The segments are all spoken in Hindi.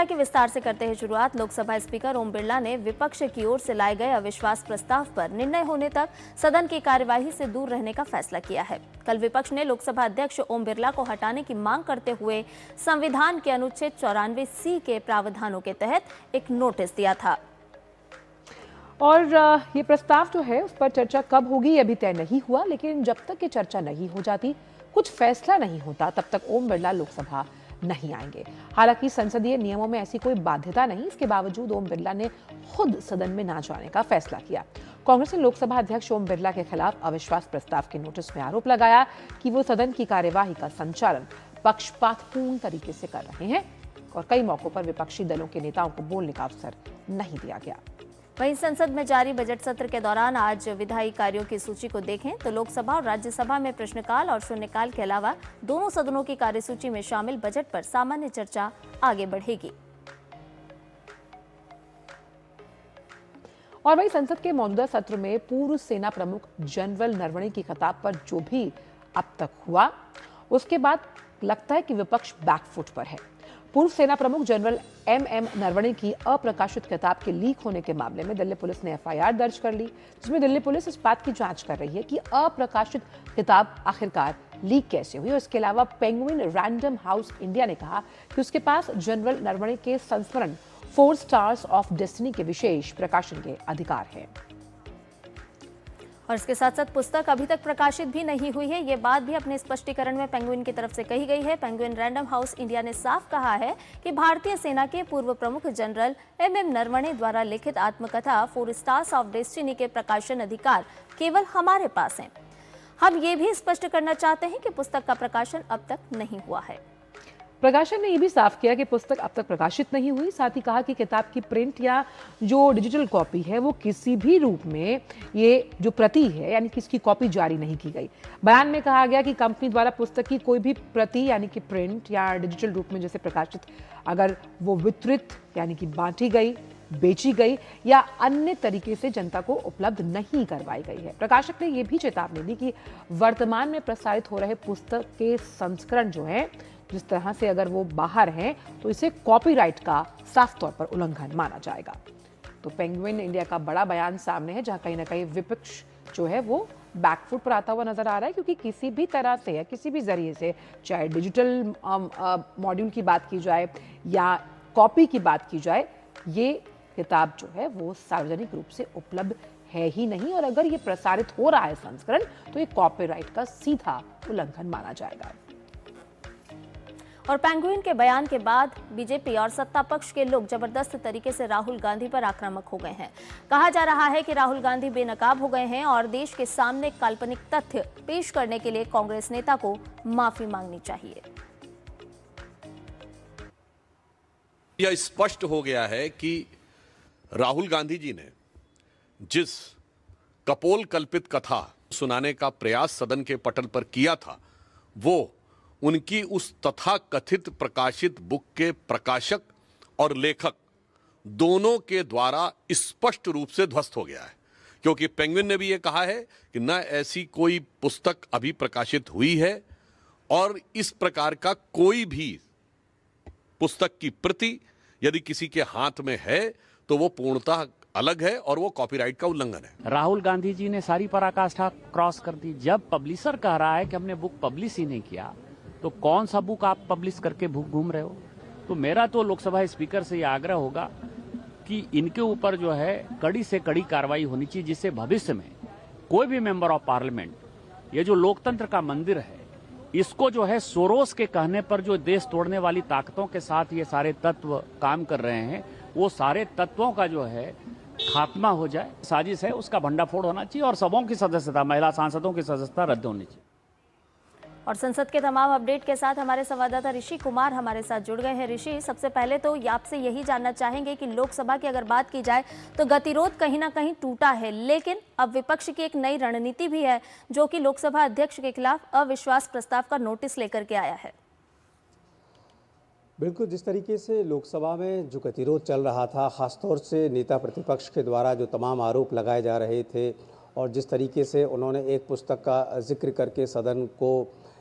हालांकि विस्तार से करते हैं शुरुआत, लोकसभा स्पीकर ओम बिरला ने विपक्ष की ओर से लाए गए अविश्वास प्रस्ताव पर निर्णय होने तक सदन की कार्यवाही से दूर रहने का फैसला किया है। कल विपक्ष ने लोकसभा अध्यक्ष ओम बिरला को हटाने की मांग करते हुए संविधान के अनुच्छेद 94C के प्रावधानों के तहत एक नोटिस दिया था। और ये प्रस्ताव जो है उस पर चर्चा कब होगी ये अभी तय नहीं हुआ, लेकिन जब तक ये चर्चा नहीं हो जाती, कुछ फैसला नहीं होता, तब तक ओम बिरला लोकसभा नहीं आएंगे। हालांकि संसदीय नियमों में ऐसी कोई बाध्यता नहीं, इसके बावजूद ओम बिरला ने खुद सदन में ना जाने का फैसला किया। कांग्रेस ने लोकसभा अध्यक्ष ओम बिरला के खिलाफ अविश्वास प्रस्ताव के नोटिस में आरोप लगाया कि वो सदन की कार्यवाही का संचालन पक्षपातपूर्ण तरीके से कर रहे हैं और कई मौकों पर विपक्षी दलों के नेताओं को बोलने का अवसर नहीं दिया गया। वहीं संसद में जारी बजट सत्र के दौरान आज विधायी कार्यों की सूची को देखें तो लोकसभा और राज्यसभा में प्रश्नकाल और शून्यकाल के अलावा दोनों सदनों की कार्यसूची में शामिल बजट पर सामान्य चर्चा आगे बढ़ेगी। और वहीं संसद के मौजूदा सत्र में पूर्व सेना प्रमुख जनरल नरवणे की खिताब पर जो भी अब तक हुआ, उसके बाद लगता है कि विपक्ष बैकफुट पर है। पूर्व सेना प्रमुख जनरल एम नरवणे की अप्रकाशित किताब के लीक होने के मामले में दिल्ली पुलिस ने एफआईआर दर्ज कर ली, जिसमें दिल्ली पुलिस इस बात की जांच कर रही है कि अप्रकाशित किताब आखिरकार लीक कैसे हुई। और इसके अलावा पेंगुइन रैंडम हाउस इंडिया ने कहा कि उसके पास जनरल नरवणे के संस्मरण 4 स्टार्स ऑफ डेस्टिनी के विशेष प्रकाशन के अधिकार है। और इसके साथ साथ पुस्तक अभी तक प्रकाशित भी नहीं हुई है, ये बात भी अपने स्पष्टीकरण में पेंगुइन की तरफ से कही गई है। पेंगुइन रैंडम हाउस इंडिया ने साफ कहा है कि भारतीय सेना के पूर्व प्रमुख जनरल एम नरवणे द्वारा लिखित आत्मकथा 4 स्टार्स ऑफ डेस्टिनी के प्रकाशन अधिकार केवल हमारे पास हैं। हम ये भी स्पष्ट करना चाहते हैं कि पुस्तक का प्रकाशन अब तक नहीं हुआ है। प्रकाशन ने यह भी साफ किया कि पुस्तक अब तक प्रकाशित नहीं हुई। साथ ही कहा कि किताब की प्रिंट या जो डिजिटल कॉपी है वो किसी भी रूप में ये जो प्रति है यानी कि इसकी कॉपी जारी नहीं की गई। बयान में कहा गया कि कंपनी द्वारा पुस्तक की कोई भी प्रति यानी कि प्रिंट या डिजिटल रूप में जैसे प्रकाशित अगर वो वितरित यानी कि बांटी गई, बेची गई या अन्य तरीके से जनता को उपलब्ध नहीं करवाई गई है। प्रकाशक ने यह भी चेतावनी दी कि वर्तमान में प्रसारित हो रहे पुस्तक के संस्करण जो है, जिस तरह से अगर वो बाहर हैं तो इसे कॉपीराइट का साफ तौर पर उल्लंघन माना जाएगा। तो पेंगुइन इंडिया का बड़ा बयान सामने है, जहां कहीं ना कहीं विपक्ष जो है वो बैकफुट पर आता हुआ नजर आ रहा है, क्योंकि किसी भी तरह से या किसी भी जरिए से, चाहे डिजिटल मॉड्यूल की बात की जाए या कॉपी की बात की जाए, ये किताब जो है वो सार्वजनिक रूप से उपलब्ध है ही नहीं। और अगर ये प्रसारित हो रहा है संस्करण तो ये कॉपीराइट का सीधा उल्लंघन माना जाएगा। और पेंगुइन के बयान के बाद बीजेपी और सत्ता पक्ष के लोग जबरदस्त तरीके से राहुल गांधी पर आक्रामक हो गए हैं। कहा जा रहा है कि राहुल गांधी बेनकाब हो गए हैं और देश के सामने काल्पनिक तथ्य पेश करने के लिए कांग्रेस नेता को माफी मांगनी चाहिए। यह स्पष्ट हो गया है कि राहुल गांधी जी ने जिस कपोल कल्पित कथा सुनाने का प्रयास सदन के पटल पर किया था, वो उनकी उस तथाकथित प्रकाशित बुक के प्रकाशक और लेखक दोनों के द्वारा स्पष्ट रूप से ध्वस्त हो गया है। क्योंकि पेंगुइन ने भी ये कहा है कि न ऐसी कोई पुस्तक अभी प्रकाशित हुई है और इस प्रकार का कोई भी पुस्तक की प्रति यदि किसी के हाथ में है तो वो पूर्णतः अलग है और वो कॉपीराइट का उल्लंघन है। राहुल गांधी जी ने सारी पराकाष्ठा क्रॉस कर दी। जब पब्लिशर कह रहा है कि हमने बुक पब्लिश ही नहीं किया, तो कौन सा बुक आप पब्लिश करके भूख घूम रहे हो? तो मेरा तो लोकसभा स्पीकर से यह आग्रह होगा कि इनके ऊपर जो है कड़ी से कड़ी कार्रवाई होनी चाहिए, जिससे भविष्य में कोई भी मेंबर ऑफ पार्लियामेंट, ये जो लोकतंत्र का मंदिर है, इसको जो है सोरोस के कहने पर जो देश तोड़ने वाली ताकतों के साथ ये सारे तत्व काम कर रहे हैं, वो सारे तत्वों का जो है खात्मा हो जाए। साजिश है, उसका भंडाफोड़ होना चाहिए और सबों की सदस्यता, महिला सांसदों की सदस्यता रद्द होनी चाहिए। और संसद के तमाम अपडेट के साथ हमारे संवाददाता ऋषि कुमार हमारे साथ जुड़ गए हैं। ऋषि, सबसे पहले तो आपसे यही जानना चाहेंगे कि लोकसभा की अगर बात की जाए तो गतिरोध कहीं ना कहीं टूटा है, लेकिन अब विपक्ष की एक नई रणनीति भी है जो कि लोकसभा अध्यक्ष के खिलाफ अविश्वास प्रस्ताव का नोटिस लेकर के आया है। बिल्कुल, जिस तरीके से लोकसभा में जो गतिरोध चल रहा था, खासतौर से नेता प्रतिपक्ष के द्वारा जो तमाम आरोप लगाए जा रहे थे और जिस तरीके से उन्होंने एक पुस्तक का जिक्र करके सदन को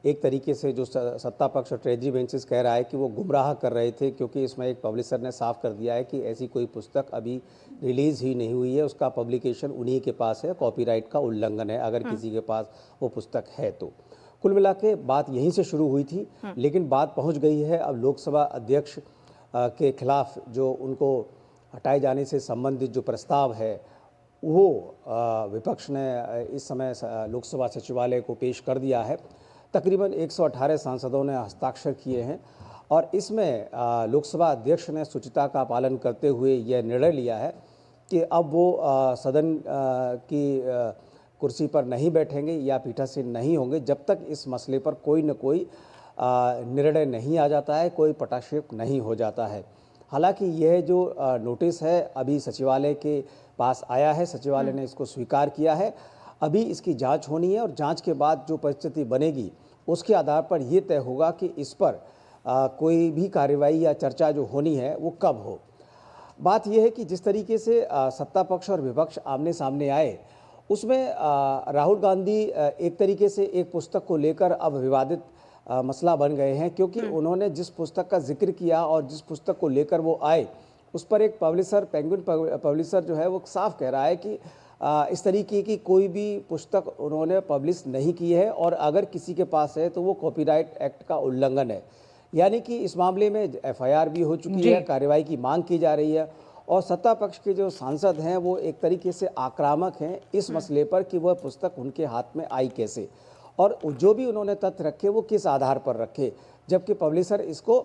एक तरीके से जो सत्ता पक्ष और ट्रेजरी बेंचेस कह रहा है कि वो गुमराह कर रहे थे, क्योंकि इसमें एक पब्लिशर ने साफ कर दिया है कि ऐसी कोई पुस्तक अभी रिलीज़ ही नहीं हुई है, उसका पब्लिकेशन उन्हीं के पास है, कॉपीराइट का उल्लंघन है अगर किसी के पास वो पुस्तक है तो। कुल मिला के बात यहीं से शुरू हुई थी, लेकिन बात पहुंच गई है अब लोकसभा अध्यक्ष के खिलाफ जो उनको हटाए जाने से संबंधित जो प्रस्ताव है वो विपक्ष ने इस समय लोकसभा सचिवालय को पेश कर दिया है। तकरीबन 118 सांसदों ने हस्ताक्षर किए हैं और इसमें लोकसभा अध्यक्ष ने शुचिता का पालन करते हुए यह निर्णय लिया है कि अब वो सदन की कुर्सी पर नहीं बैठेंगे या पीठासीन नहीं होंगे जब तक इस मसले पर कोई न कोई निर्णय नहीं आ जाता है, कोई पटाक्षेप नहीं हो जाता है। हालांकि यह जो नोटिस है अभी सचिवालय के पास आया है, सचिवालय ने इसको स्वीकार किया है। अभी इसकी जांच होनी है और जांच के बाद जो परिस्थिति बनेगी उसके आधार पर यह तय होगा कि इस पर कोई भी कार्रवाई या चर्चा जो होनी है वो कब हो। बात यह है कि जिस तरीके से सत्ता पक्ष और विपक्ष आमने सामने आए उसमें राहुल गांधी एक तरीके से एक पुस्तक को लेकर अब विवादित मसला बन गए हैं, क्योंकि उन्होंने जिस पुस्तक का जिक्र किया और जिस पुस्तक को लेकर वो आए उस पर एक पब्लिशर, पेंगुइन पब्लिशर जो है वो साफ कह रहा है कि इस तरीके की कोई भी पुस्तक उन्होंने पब्लिश नहीं की है और अगर किसी के पास है तो वो कॉपीराइट एक्ट का उल्लंघन है। यानी कि इस मामले में एफआईआर भी हो चुकी है, कार्रवाई की मांग की जा रही है और सत्ता पक्ष के जो सांसद हैं वो एक तरीके से आक्रामक हैं इस मसले पर कि वह पुस्तक उनके हाथ में आई कैसे और जो भी उन्होंने तथ्य रखे वो किस आधार पर रखे, जबकि पब्लिशर इसको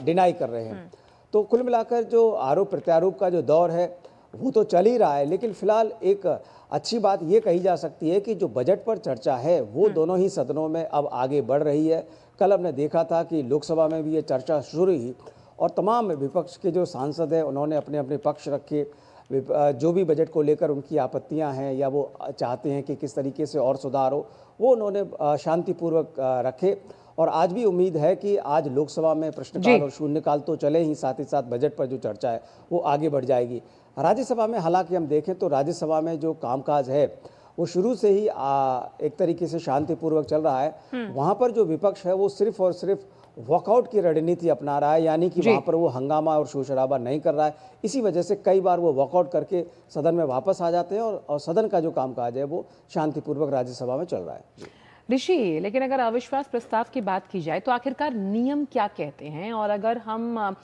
डिनाई कर रहे हैं। तो कुल मिलाकर जो आरोप प्रत्यारोप का जो दौर है वो तो चल ही रहा है, लेकिन फिलहाल एक अच्छी बात ये कही जा सकती है कि जो बजट पर चर्चा है वो दोनों ही सदनों में अब आगे बढ़ रही है। कल हमने देखा था कि लोकसभा में भी ये चर्चा शुरू हुई और तमाम विपक्ष के जो सांसद हैं उन्होंने अपने अपने पक्ष रखे, जो भी बजट को लेकर उनकी आपत्तियां हैं या वो चाहते हैं कि किस तरीके से और सुधार हो वो उन्होंने शांतिपूर्वक रखे। और आज भी उम्मीद है कि आज लोकसभा में प्रश्नकाल और शून्यकाल तो चले ही, साथ बजट पर जो चर्चा है वो आगे बढ़ जाएगी। राज्यसभा में हालांकि हम देखें तो राज्यसभा में जो कामकाज है वो शुरू से ही एक तरीके से शांतिपूर्वक चल रहा है। वहाँ पर जो विपक्ष है वो सिर्फ और सिर्फ वॉकआउट की रणनीति अपना रहा है, यानी कि वहाँ पर वो हंगामा और शोर शराबा नहीं कर रहा है। इसी वजह से कई बार वो वॉकआउट करके सदन में वापस आ जाते हैं और सदन का जो कामकाज है वो शांतिपूर्वक राज्यसभा में चल रहा है। ऋषि, लेकिन अगर अविश्वास प्रस्ताव की बात की जाए तो आखिरकार नियम क्या कहते हैं, और अगर हम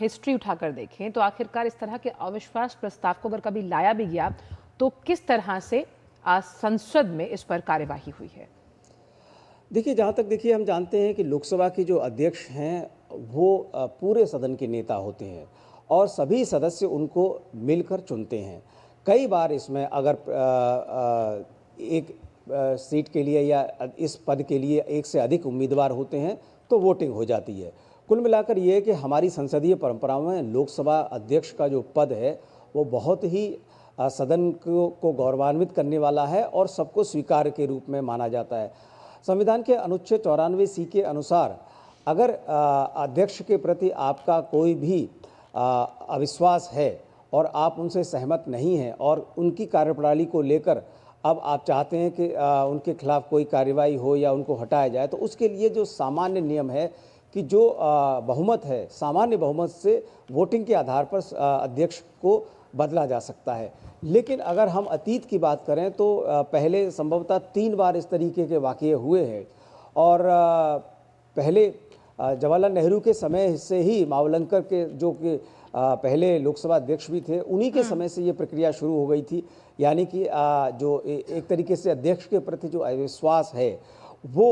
हिस्ट्री उठाकर देखें तो आखिरकार इस तरह के अविश्वास प्रस्ताव को अगर कभी लाया भी गया तो किस तरह से संसद में इस पर कार्यवाही हुई है? देखिए, जहाँ तक देखिए हम जानते हैं कि लोकसभा के जो अध्यक्ष हैं वो पूरे सदन के नेता होते हैं और सभी सदस्य उनको मिलकर चुनते हैं। कई बार इसमें अगर एक सीट के लिए या इस पद के लिए एक से अधिक उम्मीदवार होते हैं तो वोटिंग हो जाती है। कुल मिलाकर ये है कि हमारी संसदीय परंपरा में लोकसभा अध्यक्ष का जो पद है वो बहुत ही सदन को गौरवान्वित करने वाला है और सबको स्वीकार के रूप में माना जाता है। संविधान के अनुच्छेद 94C के अनुसार अगर अध्यक्ष के प्रति आपका कोई भी अविश्वास है और आप उनसे सहमत नहीं हैं और उनकी कार्यप्रणाली को लेकर अब आप चाहते हैं कि उनके खिलाफ कोई कार्रवाई हो या उनको हटाया जाए, तो उसके लिए जो सामान्य नियम है कि जो बहुमत है, सामान्य बहुमत से वोटिंग के आधार पर अध्यक्ष को बदला जा सकता है। लेकिन अगर हम अतीत की बात करें तो पहले संभवतः 3 बार इस तरीके के वाक़ये हुए हैं और पहले जवाहरलाल नेहरू के समय से ही मावलंकर के जो कि पहले लोकसभा अध्यक्ष भी थे उन्हीं के समय से ये प्रक्रिया शुरू हो गई थी। यानी कि जो एक तरीके से अध्यक्ष के प्रति जो अविश्वास है वो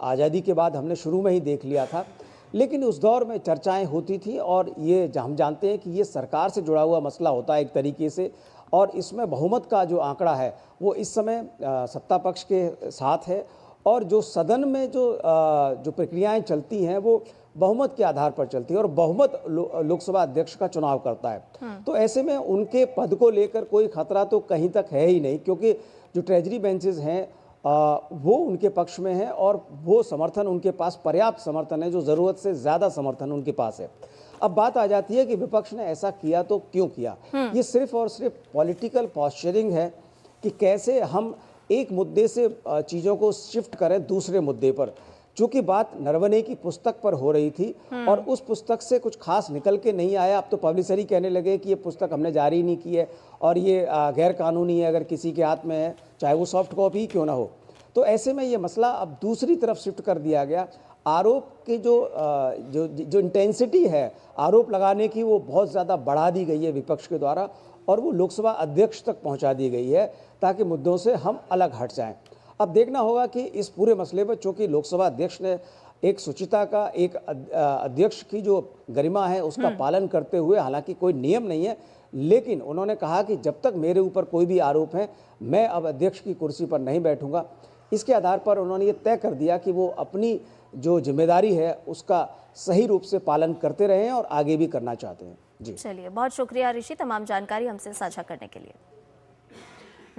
आज़ादी के बाद हमने शुरू में ही देख लिया था, लेकिन उस दौर में चर्चाएं होती थी और ये हम जानते हैं कि ये सरकार से जुड़ा हुआ मसला होता है एक तरीके से, और इसमें बहुमत का जो आंकड़ा है वो इस समय सत्ता पक्ष के साथ है और जो सदन में जो प्रक्रियाएं चलती हैं वो बहुमत के आधार पर चलती है और बहुमत लोकसभा अध्यक्ष का चुनाव करता है। तो ऐसे में उनके पद को लेकर कोई खतरा तो कहीं तक है ही नहीं, क्योंकि जो ट्रेजरी बेंचेस हैं वो उनके पक्ष में है और वो समर्थन उनके पास पर्याप्त समर्थन है, जो ज़रूरत से ज़्यादा समर्थन उनके पास है। अब बात आ जाती है कि विपक्ष ने ऐसा किया तो क्यों किया। ये सिर्फ और सिर्फ पॉलिटिकल पॉस्चरिंग है कि कैसे हम एक मुद्दे से चीज़ों को शिफ्ट करें दूसरे मुद्दे पर। चूंकि बात नरवणे की पुस्तक पर हो रही थी और उस पुस्तक से कुछ खास निकल के नहीं आया, अब तो पब्लिशरी कहने लगे कि ये पुस्तक हमने जारी नहीं की है और ये गैर कानूनी है अगर किसी के हाथ में है, चाहे वो सॉफ्ट कॉपी ही क्यों ना हो। तो ऐसे में ये मसला अब दूसरी तरफ शिफ्ट कर दिया गया। आरोप की जो इंटेंसिटी है आरोप लगाने की, वो बहुत ज़्यादा बढ़ा दी गई है विपक्ष के द्वारा और वो लोकसभा अध्यक्ष तक पहुंचा दी गई है ताकि मुद्दों से हम अलग हट जाएं। अब देखना होगा कि इस पूरे मसले पर, चूँकि लोकसभा अध्यक्ष ने एक शुचिता का, एक अध्यक्ष की जो गरिमा है उसका पालन करते हुए, हालांकि कोई नियम नहीं है, लेकिन उन्होंने कहा कि जब तक मेरे ऊपर कोई भी आरोप है मैं अब अध्यक्ष की कुर्सी पर नहीं बैठूंगा। इसके आधार पर उन्होंने ये तय कर दिया कि वो अपनी जो जिम्मेदारी है उसका सही रूप से पालन करते रहे हैं और आगे भी करना चाहते हैं। जी चलिए, बहुत शुक्रिया ऋषि, तमाम जानकारी हमसे साझा करने के लिए।